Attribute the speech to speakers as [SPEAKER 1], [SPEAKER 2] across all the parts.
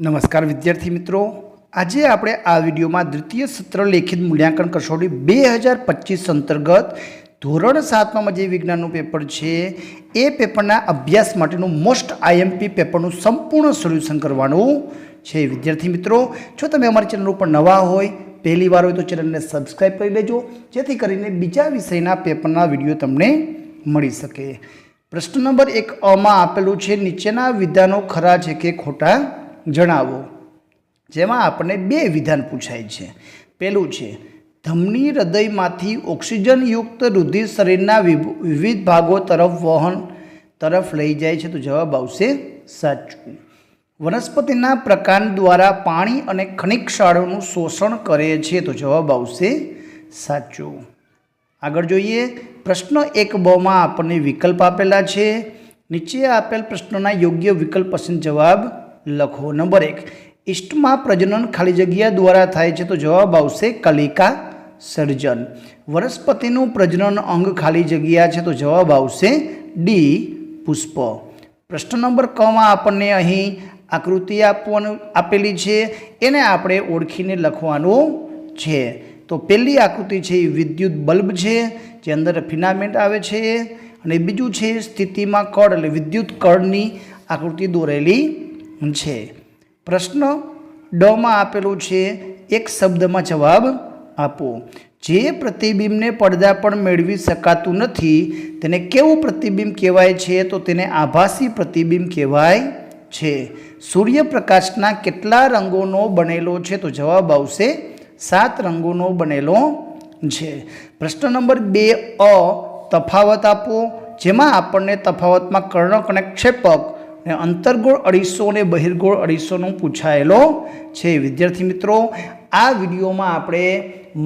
[SPEAKER 1] નમસ્કાર વિદ્યાર્થી મિત્રો, આજે આપણે આ વિડીયોમાં દ્વિતીય સત્ર લેખિત મૂલ્યાંકન કસોટી 2025 અંતર્ગત ધોરણ 7માં જે વિજ્ઞાનનું પેપર છે એ પેપરના અભ્યાસ માટેનું મોસ્ટ આઈએમપી પેપરનું સંપૂર્ણ સોલ્યુશન કરવાનું છે. વિદ્યાર્થી મિત્રો, જો તમે અમારી ચેનલ ઉપર નવા હોય, પહેલી વાર હોય તો ચેનલને સબસ્ક્રાઈબ કરી લેજો, જેથી કરીને બીજા વિષયના પેપરના વિડીયો તમને મળી શકે. પ્રશ્ન નંબર 1 માં આપેલું છે, નીચેના વિધાનો ખરા છે કે ખોટા જણાવો. જેમાં આપણને બે વિધાન પૂછાય છે. પહેલું છે, ધમની હૃદયમાંથી ઓક્સિજનયુક્ત રુધિર શરીરના વિવિધ ભાગો તરફ લઈ જાય છે, તો જવાબ આવશે સાચું. વનસ્પતિના પ્રકાર દ્વારા પાણી અને ખનિજ ક્ષારોનું શોષણ કરે છે, તો જવાબ આવશે સાચું. આગળ જોઈએ, પ્રશ્ન 1 માં આપણને વિકલ્પ આપેલા છે. નીચે આપેલ પ્રશ્નના યોગ્ય વિકલ્પ પસંદ જવાબ લખો. નંબર 1, ઈસ્ટમાં પ્રજનન ખાલી જગ્યા દ્વારા થાય છે, તો જવાબ આવશે કલિકા સર્જન. વનસ્પતિનું પ્રજનન અંગ ખાલી જગ્યા છે, તો જવાબ આવશે ડી પુષ્પ. પ્રશ્ન નંબર માં આપણને અહીં આકૃતિ આપેલી છે, એને આપણે ઓળખીને લખવાનું છે. તો પહેલી આકૃતિ છે એ વિદ્યુત બલ્બ છે, જે અંદર ફિલામેન્ટ આવે છે, અને બીજું છે સ્થિતિમાં કળ, એટલે વિદ્યુત કળની આકૃતિ દોરેલી છે. પ્રશ્ન માં આપેલું છે, એક શબ્દમાં જવાબ આપો. જે પ્રતિબિંબને પડદા પર મેળવી શકાતું નથી તેને કેવું પ્રતિબિંબ કહેવાય છે? તો તેને આભાસી પ્રતિબિંબ કહેવાય છે. સૂર્યપ્રકાશના કેટલા રંગોનો બનેલો છે? તો જવાબ આવશે 7 રંગોનો બનેલો છે. પ્રશ્ન નંબર 2 તફાવત આપો. જેમાં આપણને તફાવતમાં કર્ણક અને ક્ષેપક, અંતર્ગોળ અરીસો અને બહિર્ગોળ અરીસોનો પૂછાયેલો છે. વિદ્યાર્થી મિત્રો, આ વિડીયોમાં આપણે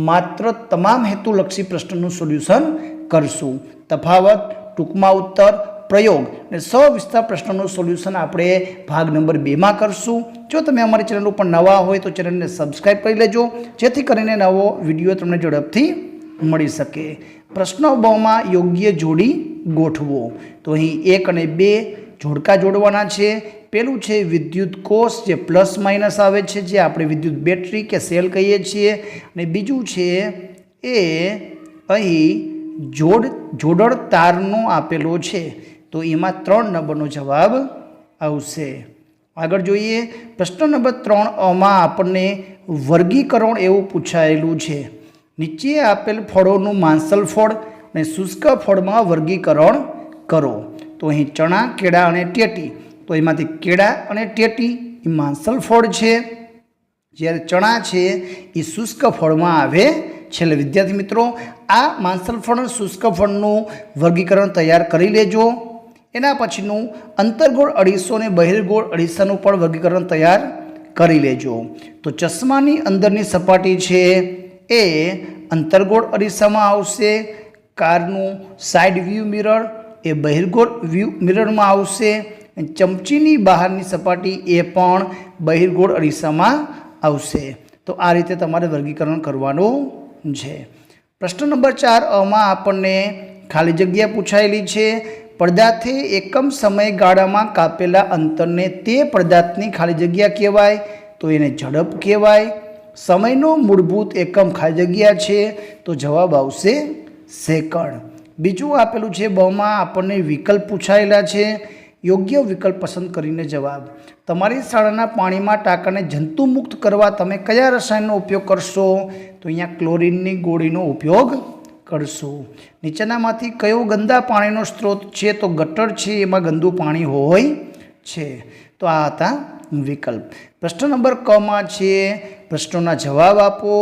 [SPEAKER 1] માત્ર તમામ હેતુલક્ષી પ્રશ્નનું સોલ્યુશન કરશું. તફાવત, ટૂંકમાં ઉત્તર, પ્રયોગ અને સવિસ્તાર પ્રશ્નનું સોલ્યુશન આપણે ભાગ નંબર 2માં કરશું. જો તમે અમારી ચેનલ ઉપર નવા હોય તો ચેનલને સબસ્ક્રાઈબ કરી લેજો, જેથી કરીને નવો વિડીયો તમને ઝડપથી મળી શકે. પ્રશ્ન 2 માં યોગ્ય જોડી ગોઠવો. તો અહીં 1 અને 2 જોડકા જોડવાના છે. પેલું છે વિદ્યુત કોષ, જે પ્લસ માઇનસ આવે છે, જે આપણે વિદ્યુત બેટરી કે સેલ કહીએ છીએ, અને બીજું છે એ અહીં જોડળ તારનો આપેલો છે, તો એમાં 3 નંબરનો જવાબ આવશે. આગળ જોઈએ, પ્રશ્ન નંબર 3 માં આપણને વર્ગીકરણ એવું પૂછાયેલું છે. નીચે આપેલ ફળોનું માંસલ ફળ અને શુષ્ક ફળમાં વર્ગીકરણ કરો. તો અહીં ચણા, કેળા અને ટેટી, તો એમાંથી કેળા અને ટેટી એ માંસલ ફળ છે, જ્યારે ચણા છે એ શુષ્ક ફળમાં આવે છે. એટલે વિદ્યાર્થી મિત્રો, આ માંસલ ફળ અને શુષ્ક ફળનું વર્ગીકરણ તૈયાર કરી લેજો. એના પછીનું અંતર્ગોળ અરીસો અને બહિર્ગોળ અરીસાનું પણ વર્ગીકરણ તૈયાર કરી લેજો. તો ચશ્માની અંદરની સપાટી છે એ અંતર્ગોળ અરીસામાં આવશે. કારનું સાઇડ વ્યૂ મિરર એ બહિર્ગોળ વ્યૂ મિરરમાં આવશે. ચમચીની બહારની સપાટી એ પણ બહિર્ગોળ અરીસામાં આવશે. તો આ રીતે તમારે વર્ગીકરણ કરવાનું છે. પ્રશ્ન નંબર 4 માં આપણને ખાલી જગ્યા પૂછાયેલી છે. પદાર્થે એકમ સમયગાળામાં કાપેલા અંતરને તે પદાર્થની ખાલી જગ્યા કહેવાય, તો એને ઝડપ કહેવાય. સમયનો મૂળભૂત એકમ ખાલી જગ્યા છે, તો જવાબ આવશે સેકન્ડ. બીજું આપેલું છે, માં આપણને વિકલ્પ પૂછાયેલા છે. યોગ્ય વિકલ્પ પસંદ કરીને જવાબ. તમારી શાળાના પાણીમાં ટાંકાને જંતુમુક્ત કરવા તમે કયા રસાયણનો ઉપયોગ કરશો? તો અહીંયા ક્લોરીનની ગોળીનો ઉપયોગ કરશો. નીચેનામાંથી કયો ગંદા પાણીનો સ્ત્રોત છે? તો ગટર છે, એમાં ગંદુ પાણી હોય છે. તો આ હતા વિકલ્પ. પ્રશ્ન નંબર માં છે પ્રશ્નોના જવાબ આપો.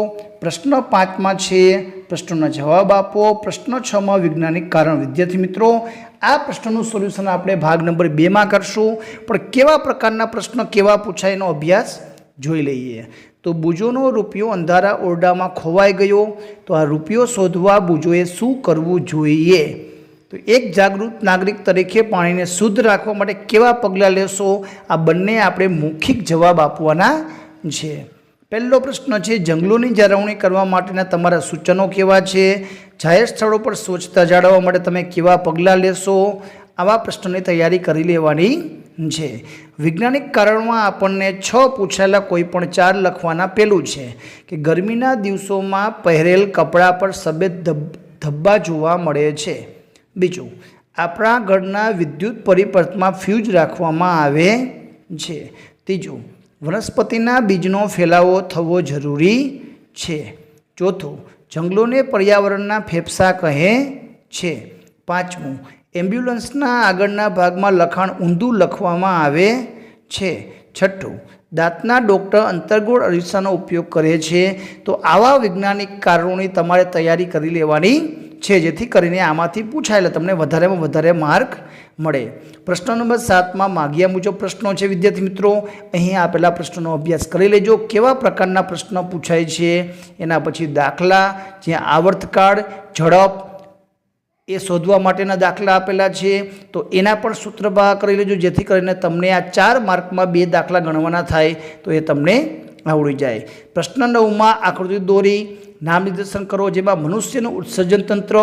[SPEAKER 1] પ્રશ્ન 5 માં છે પ્રશ્નોના જવાબ આપો. પ્રશ્ન 6 માં વૈજ્ઞાનિક કારણ. વિદ્યાર્થી મિત્રો, આ પ્રશ્નનું સોલ્યુશન આપણે ભાગ નંબર 2માં કરશું, પણ કેવા પ્રકારના પ્રશ્ન કેવા પૂછાય એનો અભ્યાસ જોઈ લઈએ. તો બુજોનો રૂપિયો અંધારા ઓરડામાં ખોવાઈ ગયો, તો આ રૂપિયો શોધવા બુજોએ શું કરવું જોઈએ? તો એક જાગૃત નાગરિક તરીકે પાણીને શુદ્ધ રાખવા માટે કેવા પગલાં લેશો? આ બંને આપણે મૌખિક જવાબ આપવાના છે. પહેલો પ્રશ્ન છે, જંગલોની જાળવણી કરવા માટેના તમારા સૂચનો કેવા છે? જાહેર સ્થળો પર સ્વચ્છતા જાળવવા માટે તમે કેવા પગલાં લેશો? આવા પ્રશ્નોની તૈયારી કરી લેવાની છે। વૈજ્ઞાનિક કારણમાં આપણને 6 પૂછાયેલા કોઈ પણ 4 લખવાના। પહેલું છે કે ગરમીના દિવસોમાં પહેરેલ કપડાં પર સફેદ ધબ્બા જોવા મળે છે। બીજું, આપણા ઘરના વિદ્યુત પરિપથમાં ફ્યુઝ રાખવામાં આવે છે। ત્રીજું, વનસ્પતિના બીજનો ફેલાવો થવો જરૂરી છે। ચોથું, જંગલોને પર્યાવરણના ફેફસા કહે છે। પાંચમું, એમ્બ્યુલન્સના આગળના ભાગમાં લખાણ ઊંધું લખવામાં આવે છે। છઠ્ઠું, દાંતના ડૉક્ટર અંતર્ગોળ અરીસાનો ઉપયોગ કરે છે। તો આવા વૈજ્ઞાનિક કારણોની તમારે તૈયારી કરી લેવાની છે, જેથી કરીને આમાંથી પૂછાયેલા તમને વધારેમાં વધારે માર્ક મળે। પ્રશ્ન નંબર 7માં માગ્યા મુજબ પ્રશ્નો છે। વિદ્યાર્થી મિત્રો, અહીં આપેલા પ્રશ્નોનો અભ્યાસ કરી લેજો। કેવા પ્રકારના પ્રશ્ન પૂછાય છે, એના પછી દાખલા, જ્યાં આવર્તકાળ, ઝડપ એ શોધવા માટેના દાખલા આપેલા છે, તો એના પણ સૂત્ર બહાર કરી લેજો, જેથી કરીને તમને આ 4 માર્કમાં 2 દાખલા ગણવાના થાય તો એ તમને આવડી જાય। પ્રશ્ન 9માં આકૃતિ દોરી નામ નિર્દેશન કરો, જેમાં મનુષ્યનું ઉત્સર્જન તંત્ર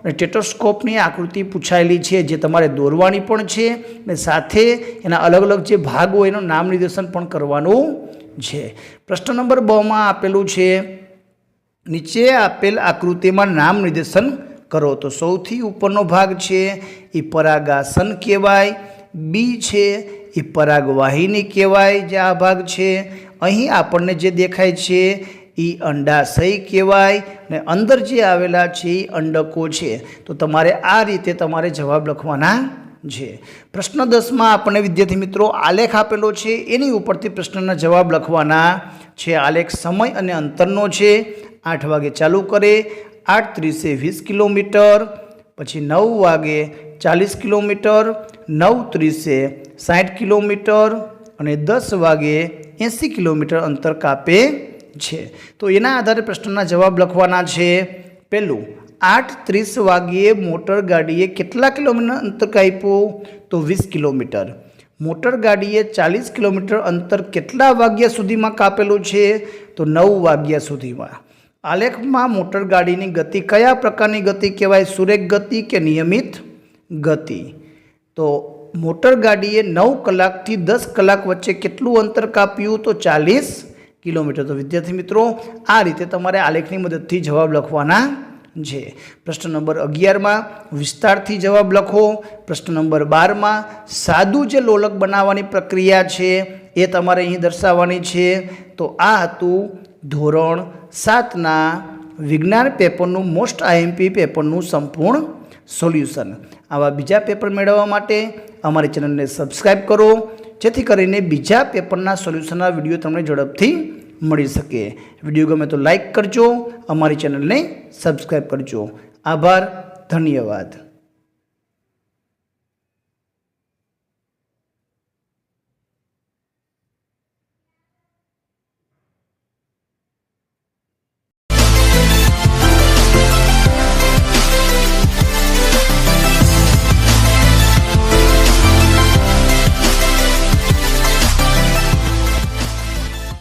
[SPEAKER 1] અને ટેટોસ્કોપની આકૃતિ પૂછાયેલી છે, જે તમારે દોરવાની પણ છે અને સાથે એના અલગ અલગ જે ભાગ હોય એનું નામ નિર્દેશન પણ કરવાનું છે। પ્રશ્ન નંબર 2માં આપેલું છે, નીચે આપેલ આકૃતિમાં નામ નિર્દેશન કરો। તો સૌથી ઉપરનો ભાગ છે એ પરાગાસન કહેવાય। બી છે એ પરાગવાહિની કહેવાય, જે આ ભાગ છે। અહીં આપણને જે દેખાય છે એ અંડાશય કહેવાય અને અંદર જે આવેલા છે એ અંડકો છે। તો તમારે આ રીતે તમારે જવાબ લખવાના છે। પ્રશ્ન 10માં આપણને વિદ્યાર્થી મિત્રો આલેખ આપેલો છે, એની ઉપરથી પ્રશ્નના જવાબ લખવાના છે। આલેખ સમય અને અંતરનો છે। 8 વાગે ચાલુ કરે, 8:30 20 કિલોમીટર, પછી 9 વાગે 40 કિલોમીટર, 9:30 60 કિલોમીટર અને 10 વાગે 80 કિલોમીટર અંતર કાપે છે। તો એના આધારે પ્રશ્નના જવાબ લખવાના છે। પહેલું, 8:30 વાગ્યે મોટર ગાડીએ કેટલા કિલોમીટર અંતર કાપ્યું? તો 20 કિલોમીટર। મોટર ગાડીએ 40 કિલોમીટર અંતર કેટલા વાગ્યા સુધીમાં કાપેલું છે? તો 9 વાગ્યા સુધીમાં। આલેખમાં મોટર ગાડીની ગતિ કયા પ્રકારની ગતિ કહેવાય? સુરેખ ગતિ કે નિયમિત ગતિ? તો મોટર ગાડીએ 9 કલાકથી 10 કલાક વચ્ચે કેટલું અંતર કાપ્યું? તો 40 કિલોમીટર। તો વિદ્યાર્થી મિત્રો, આ રીતે તમારે આલેખની મદદથી જવાબ લખવાના છે। પ્રશ્ન નંબર 11માં વિસ્તારથી જવાબ લખો। પ્રશ્ન નંબર 12માં સાદું જે લોલક બનાવવાની પ્રક્રિયા છે એ તમારે અહીં દર્શાવવાની છે। તો આ હતું ધોરણ 7ના વિજ્ઞાન પેપરનું મોસ્ટ આઈએમપી પેપરનું સંપૂર્ણ સોલ્યુશન। આવા બીજા પેપર મેળવવા માટે અમારી ચેનલને સબસ્ક્રાઈબ કરો, જેથી કરીને બીજા પેપરના સોલ્યુશનના વિડીયો તમને ઝડપથી મળી શકે। વિડીયો ગમે તો લાઈક કરજો, અમારી ચેનલને સબસ્ક્રાઈબ કરજો। આભાર, ધન્યવાદ।